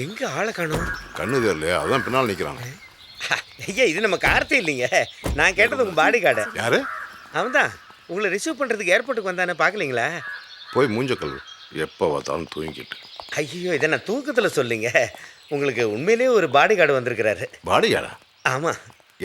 எங்க ஆளை காணோம்? கண்ணு தெரியலையா? அதான் பின்னால் நிற்கிறான். ஐயா, இது நம்ம கார்த்தி இல்லைங்க. நான் கேட்டது உங்க பாடி கார்டு. யாரு? அவன் தான் உங்களை ரிசீவ் பண்றதுக்கு ஏர்போர்ட்டுக்கு வந்தானே, பார்க்கலீங்களா? போய் மூஞ்ச கழுவு. எப்போ பார்த்தாலும் தூங்கிக்கிட்டு. ஐயோ, இதை நான் தூக்கத்தில் சொல்லிங்க. உங்களுக்கு உண்மையிலேயே ஒரு பாடி கார்டு வந்திருக்கிறாரு. பாடி கார்டா? ஆமா.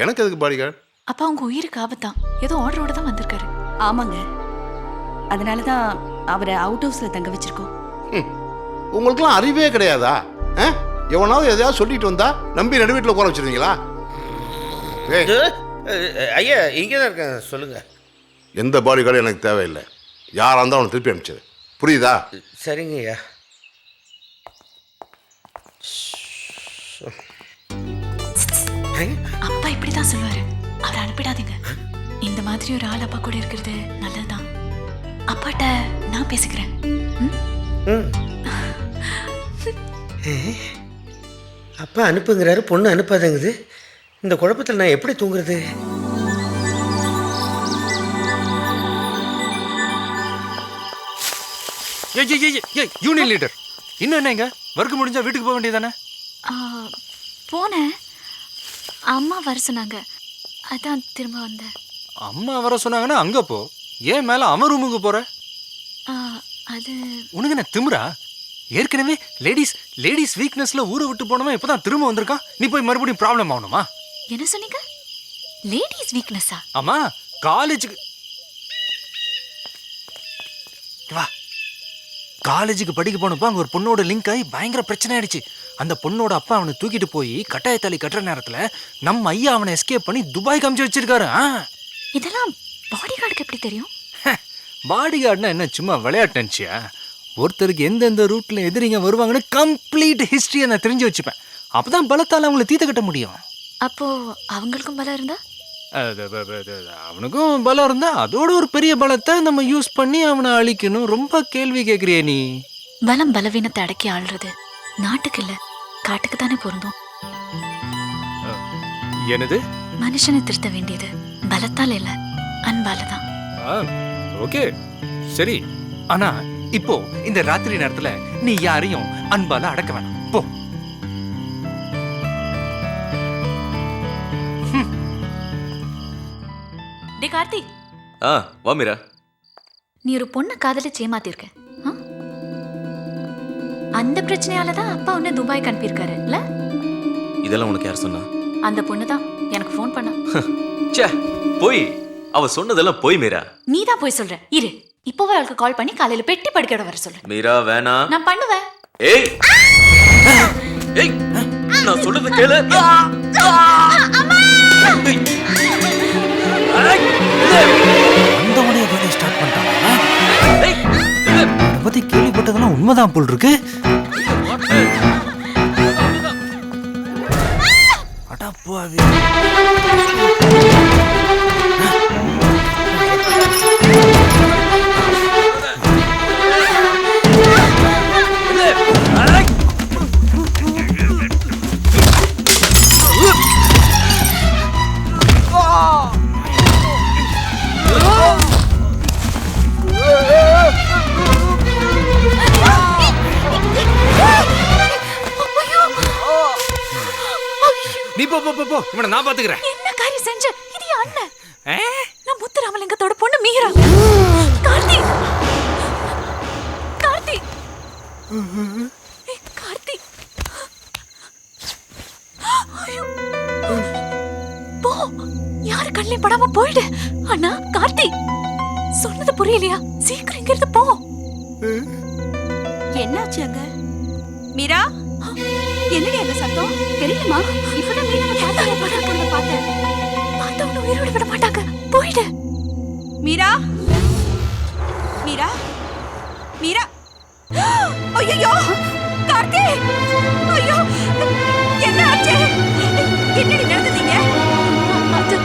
எனக்கு அதுக்கு பாடி கார்டு? அப்பா உங்க உயிருக்கு ஆபத்தான். ஏதோ ஆர்டரோட தான் வந்திருக்காரு. ஆமாங்க, அதனால தான் அவரை அவுட் ஹவுஸ்ல தங்க வச்சிருக்கோம். உங்களுக்குலாம் அறிவே கிடையாதா? எவனாவது எதையாவது சொல்லிட்டு வந்தா நம்பி நடு வீட்டில் உட்கார வச்சிருந்தீங்களா? ஐயா, இங்கே தான் இருக்கேன், சொல்லுங்க. எந்த பாடி கார்டு எனக்கு தேவையில்லை. யாராக இருந்தால் அவனை திருப்பி அனுப்பிச்சது. புரியுதா? சரிங்க ஐயா. அப்பா இப்படிதான் சொல்லுவாரு. அவரை அனுப்பிடாதீங்க. இந்த மாதிரி ஒரு ஆள் அப்பா கூட இருக்கிறது நல்லதுதான். அப்பாட்ட நான் பேசிக்கிறேன். அப்பா அனுப்புங்கிறாரு, பொண்ணு அனுப்பாதங்குது. இந்த குழப்பத்தில் நான் எப்படி தூங்குறது? யூனியன் லீடர் இன்னும் என்னங்க? ஒர்க் முடிஞ்சா வீட்டுக்கு போக வேண்டியதானே? போனேன், அம்மா வர சொன்னாங்க, அதான் திரும்ப வந்தேன். அம்மா வர சொன்னாங்கன்னா அங்க போ. ஏன் மேல அவன் ரூமுக்கு போற? அது உனக்கு என்ன திமிரா? ஏற்கனவே லேடிஸ் வீக்னஸ்ல ஊரை விட்டு போனவன் இப்பதான் திரும்ப வந்திருக்கான். நீ போய் மறுபடியும் ப்ராப்ளம் ஆகணுமா? என்ன சொன்னீங்க? லேடிஸ் வீக்னஸா? ஆமா, காலேஜுக்கு வா. காலேஜுக்கு படிக்க போனப்போ அங்க ஒரு பொண்ணோட லிங்க் ஆகி பயங்கர பிரச்சனை ஆயிடுச்சு. அந்த பொண்ணோட அப்பா அவனை தூக்கிட்டு போய் கட்டாயத்தாலி கட்டுற நேரத்துல நம்ம ஐயா அவனை எஸ்கேப் பண்ணி துபாய் காமிச்சு வச்சிருக்காரு. இதெல்லாம் பாடி கார்டுக்கு எப்படி தெரியும்? பாடி கார்டுனா என்ன சும்மா விளையாட்டுச்சியா? ஒருத்தருக்கு எந்தெந்த ரூட்ல எதிரிங்க வருவாங்கன்னு கம்ப்ளீட் ஹிஸ்டரியை நான் தெரிஞ்சு வச்சுப்பேன். அப்பதான் பலத்தால் அவங்களை தீர்த்து கட்ட முடியும். அப்போ அவங்களுக்கும் பலம் இருந்தா? அவனுக்கும் பலம் இருந்தா அதோட ஒரு பெரிய பலத்தை நம்ம யூஸ் பண்ணி அவனை அழிக்கணும். ரொம்ப கேள்வி கேட்கிறிய நீ. பலம் பலவீனத்தை அடக்கி ஆள்றது நாட்டுக்கு இல்ல, காட்டுக்கு தானே பொருந்தும். என்னது? மனுஷனை திருத்த வேண்டியது பலத்தால் இல்ல, அன்பாலதான். ஓகே சரி, ஆனா இப்போ இந்த ராத்திரி நேரத்துல நீ யாரையும் அன்பால அடக்க வேணாம். போ. டே கார்த்தி, வா மீரா. நீ ஒரு பொண்ணை காதலிச்சு ஏமாத்திருக்க. அந்த பிரச்சனையால தான் அப்பா உன்னை துபாய்க்கு அனுப்பியிருக்காரு இல்ல? இதெல்லாம் உனக்கு யார் சொன்னா? அந்த பொண்ணு தான் எனக்கு ஃபோன் பண்ணா. ச்சே, போய் அவ சொன்னதெல்லாம் போய் மீரா. நீ தான் போய் சொல்ற. இரு, இப்போவே அவளுக்கு கால் பண்ணி காலையில பெட்டி படுக்கையோட வர சொல்லு. மீரா வேணா. நான் பண்ணுவேன். ஏய் ஏய், நான் சொல்றது கேளு. வந்தவனே வேலையை ஸ்டார்ட் பண்ணிட்டாங்க. பத்தி கேள்விப்பட்டதெல்லாம் உண்மைதான் போல் இருக்கு. அடப்பாவி. நீ போ போ போ, இவனை நான் பாத்துக்கிறேன். என்ன காரியம் செஞ்ச? இது என் அண்ணன். நான் முத்துராமலிங்கத்தோட பொண்ணு மீரா. கார்த்தி, கார்த்தி, கார்த்தி. ஐயோ. போ, யாரு கண்ணிலையும் படாம போயிடு. அண்ணா கார்த்தி, சொன்னது புரியலையா? சீக்கிரம் இங்க இருந்து போ. என்னாச்சு அங்க? மீரா, என்னடி அந்த சத்தம்? தெரியலமா? இப்பதான் மீனாவை பார்த்தேன். பார்த்தவன உயிரோட விட மாட்டாங்க. போயிடு. மீரா, மீரா, மீரா. ஐயோ கார்த்தி, ஐயோ என்ன ஆச்சு? என்னடி நடந்தீங்க? அது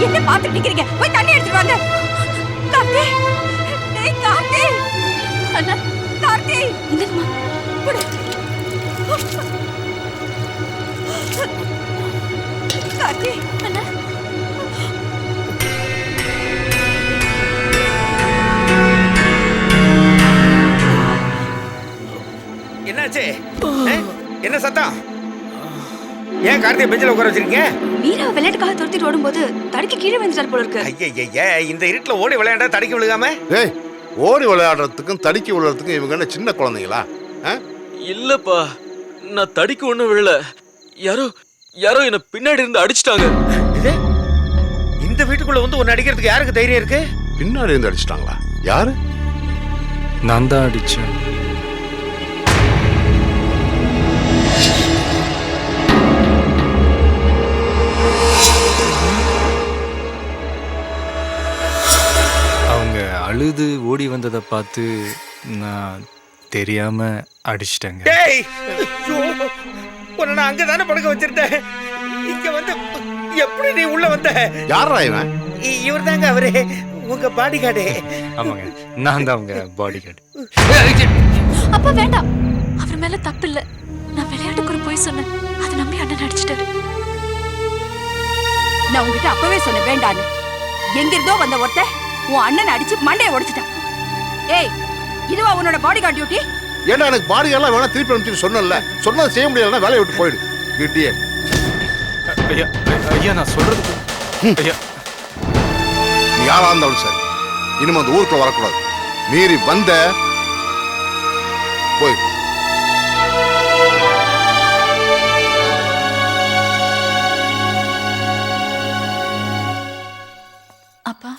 என்ன பார்த்துட்டு நிக்கிறீங்க? போய் தண்ணி எடுத்துட்டு வாங்க. கார்த்தி, டேய் கார்த்தி. அண்ணா கார்த்தி, இல்லம்மா. கார்த்தி, அண்ணா. என்னாச்சு? என்ன சத்தம்? ஏன் கார்த்திகை பெஞ்சில் உட்கார வச்சிருக்கீங்க? வீரா விளையாட்டுக்காக துரத்திட்டு ஓடும்போது தடுக்கி கீழே விழுந்துட்டார் போல இருக்கு. ஐயா இந்த இருட்டில் ஓடி விளையாண்டா தடிக்க விழுகாம? ஏய், ஓடி விளையாடுறதுக்கும் தடுக்கி விளையாடுறதுக்கும் இவங்க என்ன சின்ன குழந்தைங்களா? இல்லப்பா, நான் தடிக்கு ஒண்ணும் விழல. யாரோ என்ன பின்னாடி இருந்து அடிச்சிட்டாங்க. இது இந்த வீட்டுக்குள்ள வந்து ஒன்னு அடிக்கிறதுக்கு யாருக்கு தைரியம் இருக்கு? பின்னாடி இருந்து அடிச்சிட்டாங்களா? யாரு? நான் தான் அடிச்சேன். அவங்க அழுது ஓடி வந்ததை பார்த்து நான் தெரியாம அடிச்சிட்டேங்க. டேய், ஐயோ, உன்னை நான் அங்கதானே படுக்க வச்சிருந்தேன். இங்க வந்து எப்படி நீ உள்ள வந்த? யாரா இவன்? இவர் தாங்க அவரு, உங்க பாடி கார்டு. ஆமாங்க, நான் தான் அவங்க பாடி கார்டு. அப்பா வேண்டாம், அவர் மேல தப்பு இல்ல. நான் விளையாட்டுக்கு ஒரு போய் சொன்னேன், அதை நம்பி அண்ணன் அடிச்சிட்டாரு. நான் உங்ககிட்ட அப்பவே சொன்னேன் வேண்டான்னு. எங்கிருந்தோ வந்த ஒருத்த உன் அண்ணனை அடிச்சு மண்டையை உடைச்சிட்டான். ஏய், இதுவா உன்னோட பாடி கார்டு டியூட்டி? ஏன்னா எனக்கு பாடியெல்லாம் வேணா திருப்பி அனுப்பிச்சு சொன்னல. சொன்னது செய்ய முடியலன்னா வேலையை விட்டு போயிடு. கிட்டியே ஐயா நான் சொல்றது ஐயா, நீ யாரா இருந்தாலும் சரி, இனிமே அந்த ஊருக்குள்ள வரக்கூடாது. மீறி வந்த போய். அப்பா,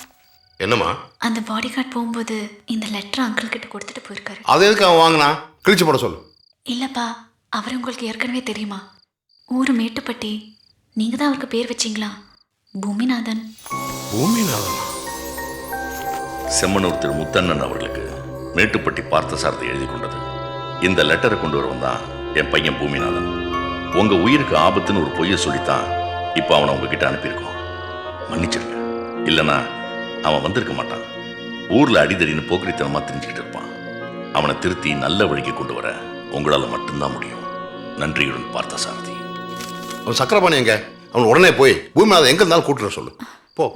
என்னம்மா? அந்த பாடி கார்டு போகும்போது இந்த லெட்டர் அங்கிள் கிட்ட கொடுத்துட்டு போயிருக்காரு. அது எதுக்கு அவன் வாங்கினா? கிழிச்சு போட சொல்லு. இல்லப்பா, அவர் உங்களுக்கு ஏற்கனவே தெரியுமா? ஊரு மேட்டுப்பட்டி. நீங்க தான் அவருக்கு பேர் வச்சீங்களா? பூமிநாதன். பூமிநாதன்? செம்மனூர் திரு முத்தண்ணன் அவர்களுக்கு மேட்டுப்பட்டி பார்த்தசாரதி எழுதி கொண்டது. இந்த லெட்டரை கொண்டு வரவன் தான் என் பையன் பூமிநாதன். உங்க உயிருக்கு ஆபத்துன்னு ஒரு பொய்யை சொல்லித்தான் இப்போ அவனை உங்ககிட்ட அனுப்பியிருக்கோம். மன்னிச்சிருங்க, இல்லைன்னா அவன் வந்திருக்க மாட்டான். ஊர்ல அடிதடின்னு போக்குரித்தனமா தெரிஞ்சுக்கிட்டு இருப்பான். அவனை திருத்தி நல்ல வழிக்கு கொண்டு வர உங்களால மட்டும்தான் முடியும். நன்றியுடன் பார்த்தசாரதி. அவன் சக்கரபாணி எங்க? அவன் உடனே போய் பூமிநாதன் எங்க இருந்தாலும் கூட்டுற சொல்லு. போ.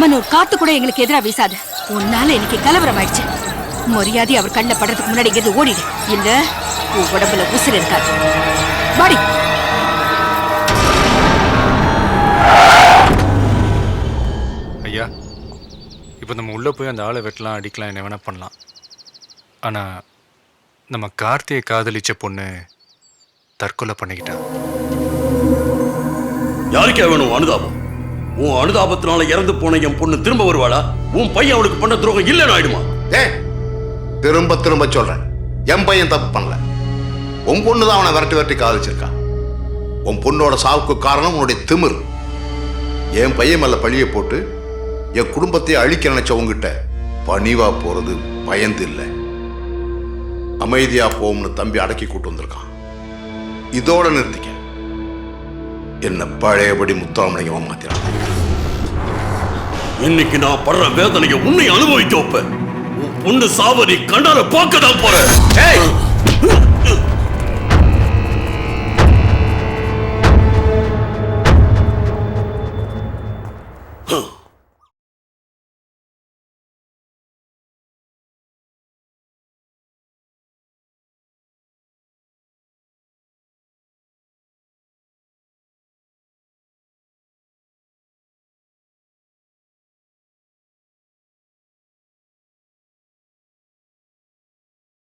அம்மனூர் காத்து கூட எங்களுக்கு எதிரா வீசாது. உன்னால எனக்கு கலவரம் ஆயிடுச்சு. மரியாதை அவர் கண்ணில் படுறதுக்கு முன்னாடி இங்கிருந்து ஓடிடு. இல்ல உன் உடம்புல உசுர் இருக்காது. வாடி. ஐயா, இப்போ நம்ம உள்ளே போய் அந்த ஆளை வெட்டலாம், அடிக்கலாம், என்ன வேணா பண்ணலாம். ஆனால் நம்ம கார்த்தியை காதலிச்ச பொண்ணு தற்கொலை பண்ணிக்கிட்டா. யாருக்கே வேணும் அனுதாபம்? உன் அனுதாபத்தினால இறந்து போன என் பொண்ணு திரும்ப வருவாளா? உன் பையன் அவளுக்கு பண்ண துரோகம் இல்லைன்னு ஆயிடுமா? திரும்ப திரும்ப சொல்றேன், என் பையன் தப்பு பண்ணல. உன் பொண்ணு தான் அவனை விரட்டி விரட்டி காதலிச்சிருக்கான். உன் பொண்ணோட சாவுக்கு காரணம் உன்னுடைய திமிர். என் பையன் மேல பழிய போட்டு என் குடும்பத்தை அழிக்க நினைச்ச உங்ககிட்ட பணிவா போறது பயந்து இல்லை, அமைதியா போகும்னு தம்பி அடக்கி கூட்டு வந்திருக்கான். இதோட நிறுத்திக்க. என்ன பழையபடி முத்தாமணிங்க மாத்திரான். இன்னைக்கு நான் படுற வேதனையை உன்னை அனுபவிக்க வைப்பேன். உன் பொண்ணு சாவ நீ கண்டார பார்க்க தான் போற.